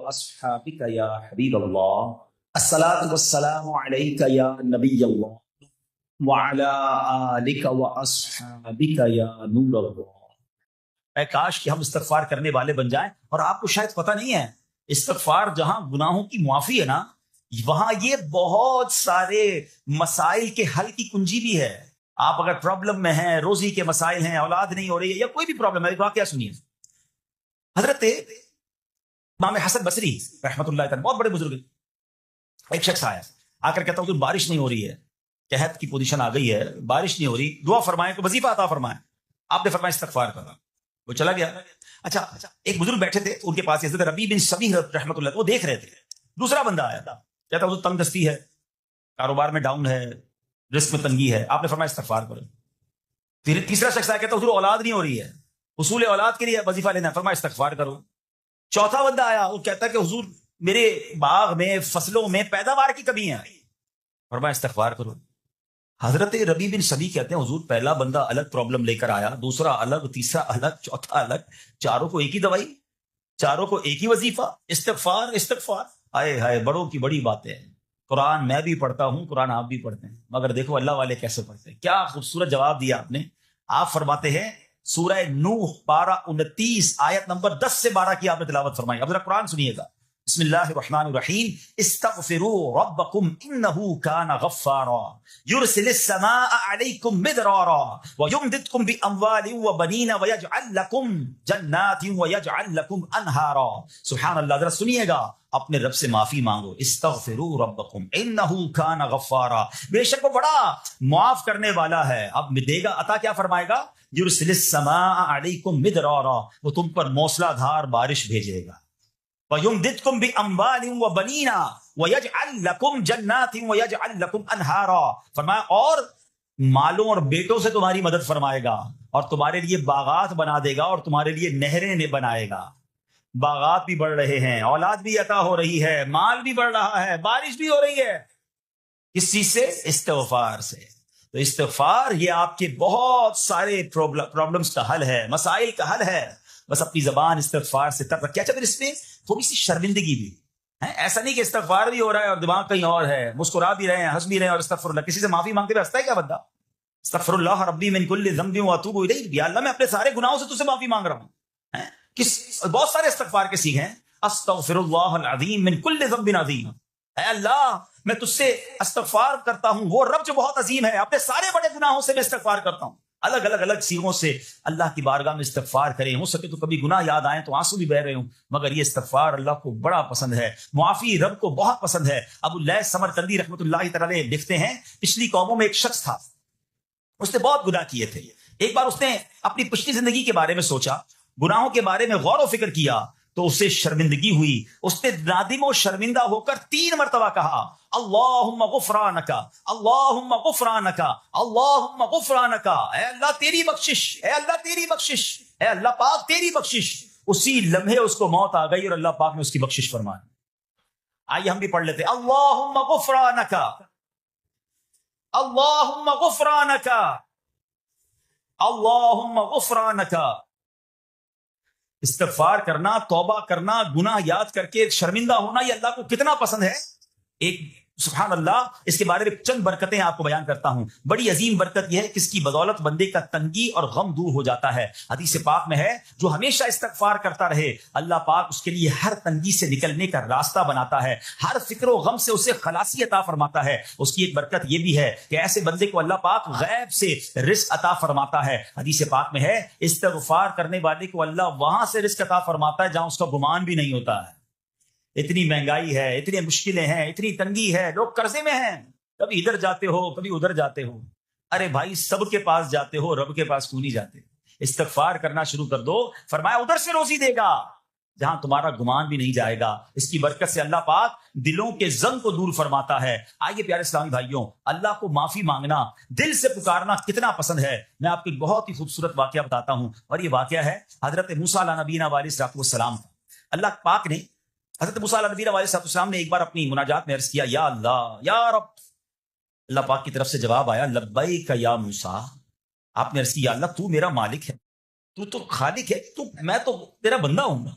واصحابک یا حبیب اللہ، الصلاۃ والسلام علیک یا نبی اللہ وعلی آلک واصحابک یا نور اللہ۔ اے کاش کہ ہم استغفار کرنے والے بن جائیں۔ اور آپ کو شاید پتہ نہیں ہے، استغفار جہاں گناہوں کی معافی ہے نا، وہاں یہ بہت سارے مسائل کے حل کی کنجی بھی ہے۔ آپ اگر پرابلم میں ہیں، روزی کے مسائل ہیں، اولاد نہیں ہو رہی ہے یا کوئی بھی پرابلم ہے، واقعہ سنیے۔ حضرت امام حسن بصری رحمۃ اللہ تعالی، بہت بڑے بزرگ، ایک شخص آیا، آ کر کہتا ہوں کہ بارش نہیں ہو رہی ہے، قحط کی پوزیشن آ گئی ہے، بارش نہیں ہو رہی، دعا فرمائیں تو وظیفہ عطا فرمائیں۔ آپ نے فرمایا استغفار کرنا، وہ چلا گیا۔ اچھا ایک بزرگ بیٹھے تھے، ان کے پاس حضرت ربیع بن سبیح رحمۃ اللہ، وہ دیکھ رہے تھے۔ دوسرا بندہ آیا تھا، کہتا وہ تنگ دستی ہے، کاروبار میں ڈاؤن ہے، رزق میں تنگی ہے، آپ نے فرمایا استغفار کرو۔ پھر تیسرا شخص آیا، کہتا حضور اولاد نہیں ہو رہی ہے، حصول اولاد کے لیے وظیفہ لینا ہے، فرمایا استغفار کرو۔ چوتھا بندہ آیا، وہ کہتا ہے کہ حضور میرے باغ میں، فصلوں میں پیداوار کی کمی ہے، فرمایا استغفار کرو۔ حضرت ربیع بن سبیح کہتے ہیں حضور پہلا بندہ الگ پرابلم لے کر آیا، دوسرا الگ، تیسرا الگ، چوتھا الگ، چاروں کو ایک ہی دوائی، چاروں کو ایک ہی وظیفہ، استغفار استغفار۔ آئے ہائے، بڑوں کی بڑی باتیں ہیں۔ قرآن میں بھی پڑھتا ہوں، قرآن آپ بھی پڑھتے ہیں، مگر دیکھو اللہ والے کیسے پڑھتے ہیں۔ کیا خوبصورت جواب دیا آپ نے۔ آپ فرماتے ہیں سورہ نوح پارہ 29 آیت نمبر 10 سے 12 کی آپ نے تلاوت فرمائی۔ اب ذرا قرآن سنیے گا۔ بسم اللہ الرحمن الرحیم، استغفروا ربکم انہ کان غفارا یرسل السماء علیکم مدرارا ویمددکم باموال وبنین ویجعل لکم جنات ویجعل لکم انہارا۔ سبحان اللہ، ذرا سنیے گا، اپنے رب سے معافی مانگو۔ استغفروا ربکم انہ کان غفارا، بے شک وہ بڑا معاف کرنے والا ہے۔ اب دے گا عطا، کیا فرمائے گا؟ یرسل السماء علیکم مدرارا، وہ تم پر موسلا دھار بارش بھیجے گا۔ وَيُمْدِدْكُمْ بِأَمْوَالٍ وَبَنِينَ وَيَجْعَلْ لَكُمْ جَنَّاتٍ وَيَجْعَلْ لَكُمْ أَنْهَارًا، فرمایا اور مالوں اور بیٹوں سے تمہاری مدد فرمائے گا، اور تمہارے لیے باغات بنا دے گا، اور تمہارے لیے نہریں بنائے گا۔ باغات بھی بڑھ رہے ہیں، اولاد بھی عطا ہو رہی ہے، مال بھی بڑھ رہا ہے، بارش بھی ہو رہی ہے۔ کس چیز سے؟ استغفار سے۔ تو استغفار یہ آپ کے بہت سارے پرابلمز کا حل ہے، مسائل کا حل ہے۔ بس اپنی زبان استغفار سے تر رکھیں۔ اچھا پھر اس میں تھوڑی سی شرمندگی بھی ہے، ایسا نہیں کہ استغفار بھی ہو رہا ہے اور دماغ کہیں اور ہے، مسکرا بھی رہے ہیں، ہنس بھی رہے ہیں، اور استغفر اللہ، کسی سے معافی مانگتے ہوئے ہنستا ہے کیا بندہ؟ استغفر اللہ ربی من کل ذنب واتوب الیہ، یا اللہ میں اپنے سارے گناہوں سے تجھ سے معافی مانگ رہا ہوں۔ بہت سارے استغفار کے سیکھ ہیں، استغفر اللہ العظیم من کل ذنب عظیم، اے اللہ میں تجھ سے استغفار کرتا ہوں، وہ رب جو بہت عظیم ہے، اپنے سارے بڑے گناہوں سے میں استغفار کرتا ہوں۔ الگ الگ سیغوں سے اللہ کی بارگاہ میں استغفار کریں۔ ہو سکے تو کبھی گناہ یاد آئیں تو آنسو بھی بہ رہے ہوں، مگر یہ استغفار اللہ کو بڑا پسند ہے، معافی رب کو بہت پسند ہے۔ ابو اللیث سمرقندی رحمۃ اللہ تعالی لکھتے ہیں، پچھلی قوموں میں ایک شخص تھا، اس نے بہت گناہ کیے تھے۔ ایک بار اس نے اپنی پچھلی زندگی کے بارے میں سوچا، گناہوں کے بارے میں غور و فکر کیا، تو اسے شرمندگی ہوئی۔ اس نے نادم و شرمندہ ہو کر 3 مرتبہ کہا اللہم غفرانک، اللہم غفرانک، اللہم غفرانک، اے اللہ تیری بخشش، اے اللہ تیری بخشش، اے اللہ پاک تیری بخشش۔ اسی لمحے اس کو موت آ گئی اور اللہ پاک نے اس کی بخشش فرمائی۔ آئیے ہم بھی پڑھ لیتے، اللہم غفرانک، اللہم غفرانک، اللہم غفرانک۔ استغفار کرنا، توبہ کرنا، گناہ یاد کر کے شرمندہ ہونا، یہ اللہ کو کتنا پسند ہے۔ ایک سبحان اللہ، اس کے بارے میں چند برکتیں آپ کو بیان کرتا ہوں۔ بڑی عظیم برکت یہ ہے کہ اس کی بدولت بندے کا تنگی اور غم دور ہو جاتا ہے۔ حدیث پاک میں ہے جو ہمیشہ استغفار کرتا رہے، اللہ پاک اس کے لیے ہر تنگی سے نکلنے کا راستہ بناتا ہے، ہر فکر و غم سے اسے خلاصی عطا فرماتا ہے۔ اس کی ایک برکت یہ بھی ہے کہ ایسے بندے کو اللہ پاک غیب سے رزق عطا فرماتا ہے۔ حدیث پاک میں ہے استغفار کرنے والے کو اللہ وہاں سے رزق عطا فرماتا ہے جہاں اس کا گمان بھی نہیں ہوتا ہے۔ اتنی مہنگائی ہے، اتنی مشکلیں ہیں، اتنی تنگی ہے، لوگ قرضے میں ہیں، کبھی ادھر جاتے ہو کبھی ادھر جاتے ہو۔ ارے بھائی سب کے پاس جاتے ہو، رب کے پاس کیوں نہیں جاتے؟ استغفار کرنا شروع کر دو، فرمایا ادھر سے روزی دے گا جہاں تمہارا گمان بھی نہیں جائے گا۔ اس کی برکت سے اللہ پاک دلوں کے زنگ کو دور فرماتا ہے۔ آئیے پیارے اسلامی بھائیوں، اللہ کو معافی مانگنا، دل سے پکارنا کتنا پسند ہے۔ میں آپ کو ایک بہت ہی خوبصورت واقعہ بتاتا ہوں، اور یہ واقعہ ہے حضرت موسیٰ علیہ نبینا علیہ السلام کا۔ اللہ پاک نے حضرت موسیٰ علیہ نبینا علیہ السلام نے ایک بار اپنی مناجات میں عرض کیا، یا اللہ یا رب۔ اللہ پاک کی طرف سے جواب آیا، لبیک یا موسیٰ۔ آپ نے عرض کی، یا اللہ تو میرا مالک ہے، تو خالق ہے، میں تو تیرا بندہ ہوں گا،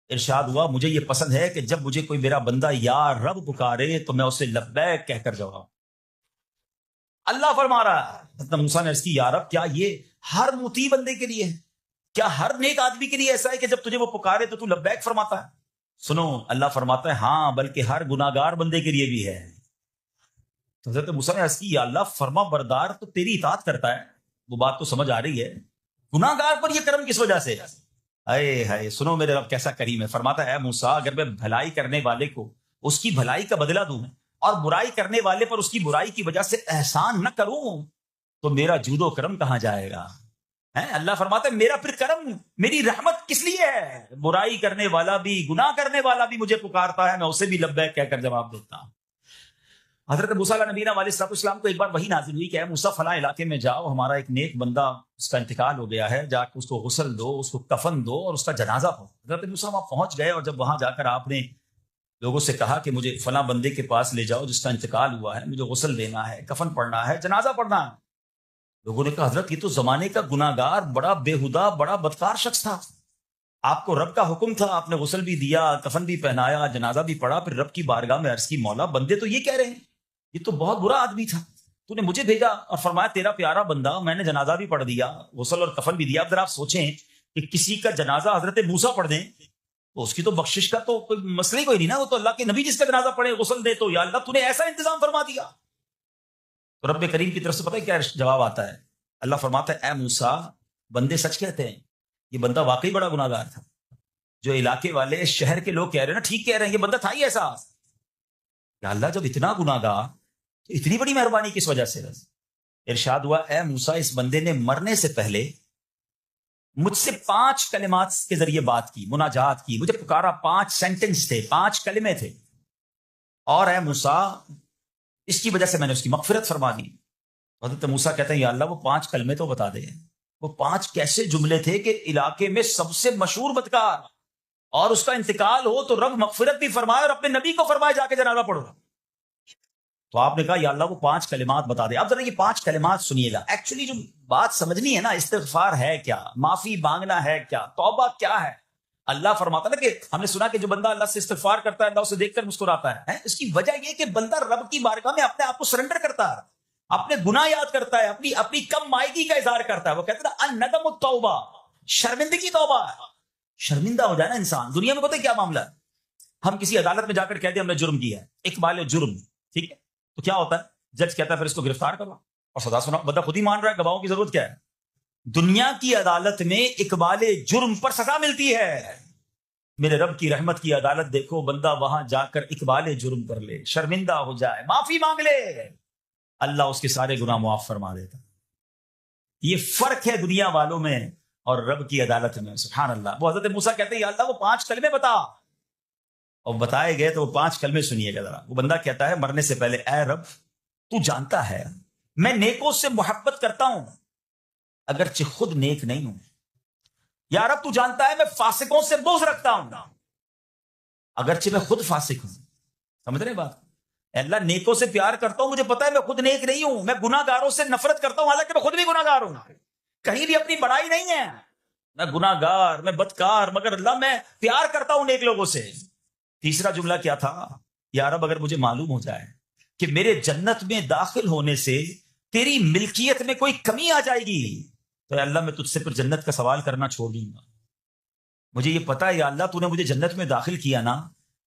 ارشاد ہوا مجھے یہ پسند ہے کہ جب مجھے کوئی میرا بندہ یا رب پکارے تو میں اسے لبیک کہہ کر جاؤں. اللہ فرما رہا ہے. حضرت موسیٰ نے عرض کی یا رب کیا یہ ہر مطیع بندے کے لیے ہے؟ کیا ہر نیک آدمی کے لیے ایسا ہے کہ جب تجھے وہ پکارے تو لبیک فرماتا ہے؟ سنو اللہ فرماتا ہے ہاں بلکہ ہر گناہگار بندے کے لیے بھی ہے. تو حضرت موسیٰ نے عرض کی یا اللہ فرما بردار تو تیری اطاعت کرتا ہے، وہ بات تو سمجھ آ رہی ہے، گناہگار پر یہ کرم کس وجہ سے؟ اے ہائے سنو میرے رب کیسا کریم ہے. فرماتا ہے موسیٰ اگر میں بھلائی کرنے والے کو اس کی بھلائی کا بدلہ دوں اور برائی کرنے والے پر اس کی برائی کی وجہ سے احسان نہ کروں تو میرا جود و کرم کہاں جائے گا؟ اللہ فرماتا ہے میرا پھر کرم میری رحمت کس لیے ہے؟ برائی کرنے والا بھی گناہ کرنے والا بھی مجھے پکارتا ہے، میں اسے بھی لبیک کہہ کر جواب دیتا ہوں. حضرت موسیٰ علیہ نبینا علیہ السلام کو ایک بار وحی نازل ہوئی کہ اے موسیٰ فلاں علاقے میں جاؤ، ہمارا ایک نیک بندہ اس کا انتقال ہو گیا ہے، جا کے اس کو غسل دو، اس کو کفن دو اور اس کا جنازہ پڑھو. حضرت موسیٰ وہاں پہنچ گئے اور جب وہاں جا کر آپ نے لوگوں سے کہا کہ مجھے فلاں بندے کے پاس لے جاؤ جس کا انتقال ہوا ہے، مجھے غسل دینا ہے، کفن پڑھنا ہے، جنازہ پڑھنا ہے. لوگوں نے کہا حضرت یہ تو زمانے کا گناہگار بڑا بےہودہ بڑا بدکار شخص تھا، آپ کو رب کا حکم تھا، آپ نے غسل بھی دیا، کفن بھی پہنایا، جنازہ بھی پڑھا، پھر رب کی بارگاہ میں عرض کی مولا بندے تو یہ کہہ رہے ہیں یہ تو بہت برا آدمی تھا، تو نے مجھے بھیجا اور فرمایا تیرا پیارا بندہ، میں نے جنازہ بھی پڑھ دیا، غسل اور کفن بھی دیا. اب ذرا آپ سوچیں کہ کسی کا جنازہ حضرت موسیٰ پڑھ دیں تو اس کی تو بخشش کا تو کوئی مسئلہ ہی کوئی نہیں نا، وہ تو اللہ کے نبی جس کا جنازہ پڑھے غسل دے تو یا اللہ تو نے ایسا انتظام فرما دیا. تو رب کریم کی طرف سے پتہ ہے کیا جواب آتا ہے؟ اللہ فرماتا ہے اے موسیٰ بندے سچ کہتے ہیں، یہ بندہ واقعی بڑا گناہگار تھا. جو علاقے والے شہر کے لوگ کہہ رہے ہیں نا ٹھیک کہہ رہے ہیں، یہ بندہ تھا ہی ایسا. یا اللہ جب اتنا گناہگار تو اتنی بڑی مہربانی کس وجہ سے؟ ارشاد ہوا اے موسیٰ اس بندے نے مرنے سے پہلے مجھ سے 5 کلمات کے ذریعے بات کی، مناجات کی، مجھے پکارا، 5 سینٹنس تھے، 5 کلمے تھے، اور اے موسیٰ اس کی وجہ سے میں نے اس کی مغفرت فرما دی. حضرت موسیٰ کہتے ہیں یا اللہ وہ 5 کلمے تو بتا دے، وہ 5 کیسے جملے تھے کہ علاقے میں سب سے مشہور بدکار اور اس کا انتقال ہو تو رب مغفرت بھی فرمائے اور اپنے نبی کو فرمائے جا کے جنازہ پڑھو. تو آپ نے کہا یا اللہ وہ 5 کلمات بتا دے. اب ذرا یہ 5 کلمات سنیے گا. ایکچولی جو بات سمجھنی ہے نا، استغفار ہے کیا، معافی مانگنا ہے کیا، توبہ کیا ہے. اللہ فرماتا ہے نا کہ ہم نے سنا کہ جو بندہ اللہ سے استغفار کرتا ہے اللہ اسے دیکھ کر مسکراتا ہے. اس کی وجہ یہ کہ بندہ رب کی بارگاہ میں اپنے آپ کو سرنڈر کرتا ہے، اپنے گناہ یاد کرتا ہے، اپنی کم مائگی کا اظہار کرتا ہے. وہ کہتے ہیں الندم التوبہ، شرمندگی توبہ ہے. شرمندہ ہو جائے نا انسان. دنیا میں پتہ ہے کیا معاملہ ہے، ہم کسی عدالت میں جا کر کہہ دیں ہم نے جرم کیا ہے، اقبال جرم، ٹھیک ہے، تو کیا ہوتا ہے جج کہتا ہے پھر اس کو گرفتار کرو اور سزا سناؤ. بندہ خود ہی مان رہا ہے، گواہوں کی ضرورت کیا ہے. دنیا کی عدالت میں اقبال جرم پر سزا ملتی ہے. میرے رب کی رحمت کی عدالت دیکھو، بندہ وہاں جا کر اقبال جرم کر لے، شرمندہ ہو جائے، معافی مانگ لے، اللہ اس کے سارے گناہ معاف فرما دیتا. یہ فرق ہے دنیا والوں میں اور رب کی عدالت میں. سبحان اللہ. وہ حضرت موسیٰ کہتے ہیں یا اللہ وہ 5 کلمے بتا، اور بتائے گئے تو وہ 5 کلمے سنیے گا ذرا. وہ بندہ کہتا ہے مرنے سے پہلے اے رب تو جانتا ہے میں نیکوں سے محبت کرتا ہوں اگرچہ خود نیک نہیں ہوں. یا رب تو جانتا ہے میں فاسقوں سے بغض رکھتا ہوں اگرچہ میں خود فاسق ہوں. سمجھ رہے بات؟ اے اللہ نیکوں سے پیار کرتا ہوں، مجھے پتا ہے میں خود نیک نہیں ہوں. میں گناہ گاروں سے نفرت کرتا ہوں حالانکہ میں خود بھی گناہ گار ہوں. کہیں بھی اپنی بڑائی نہیں ہے، میں گناہ گار، میں بدکار، مگر اللہ میں پیار کرتا ہوں نیک لوگوں سے. تیسرا جملہ کیا تھا؟ یا رب اگر مجھے معلوم ہو جائے کہ میرے جنت میں داخل ہونے سے تیری ملکیت میں کوئی کمی آ جائے گی تو اے اللہ میں تجھ سے پھر جنت کا سوال کرنا چھوڑ دوں گا. مجھے یہ پتا ہے یا اللہ تو نے مجھے جنت میں داخل کیا نا،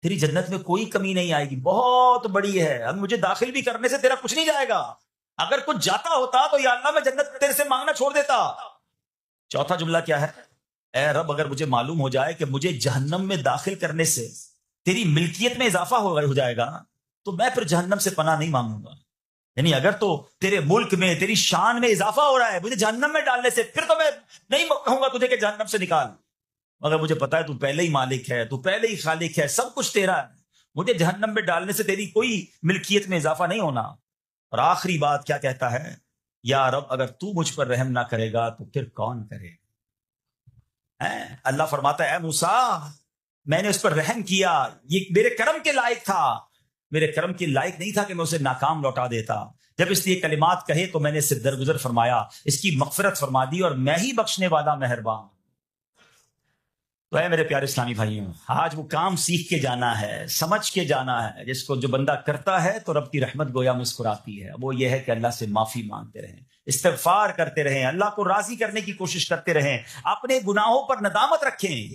تیری جنت میں کوئی کمی نہیں آئے گی، بہت بڑی ہے، اب مجھے داخل بھی کرنے سے تیرا کچھ نہیں جائے گا. اگر کچھ جاتا ہوتا تو یا اللہ میں جنت تیرے سے مانگنا چھوڑ دیتا. چوتھا جملہ کیا ہے؟ اے رب اگر مجھے معلوم ہو جائے کہ مجھے جہنم میں داخل کرنے سے تیری ملکیت میں اضافہ ہو جائے گا تو میں پھر جہنم سے پناہ نہیں مانگوں گا. یعنی اگر تو تیرے ملک میں تیری شان میں اضافہ ہو رہا ہے مجھے جہنم میں ڈالنے سے، پھر تو میں نہیں کہوں گا تجھے کہ جہنم سے نکال. مگر مجھے پتا ہے تو پہلے ہی مالک ہے، تو پہلے ہی خالق ہے، سب کچھ تیرا ہے، مجھے جہنم میں ڈالنے سے تیری کوئی ملکیت میں اضافہ نہیں ہونا. اور آخری بات کیا کہتا ہے؟ یا رب اگر تو مجھ پر رحم نہ کرے گا تو پھر کون کرے. اللہ فرماتا ہے اے موسیٰ میں نے اس پر رحم کیا، یہ میرے کرم کے لائق تھا، میرے کرم کے لائق نہیں تھا کہ میں اسے ناکام لوٹا دیتا. جب اس لیے کلمات کہے تو میں نے اسے درگزر فرمایا، اس کی مغفرت فرما دی، اور میں ہی بخشنے والا مہربان. تو اے میرے پیارے اسلامی بھائیوں، آج وہ کام سیکھ کے جانا ہے، سمجھ کے جانا ہے، جس کو جو بندہ کرتا ہے تو رب کی رحمت گویا مسکراتی ہے۔ وہ یہ ہے کہ اللہ سے معافی مانگتے رہیں، استغفار کرتے رہیں، اللہ کو راضی کرنے کی کوشش کرتے رہیں، اپنے گناہوں پر ندامت رکھیں۔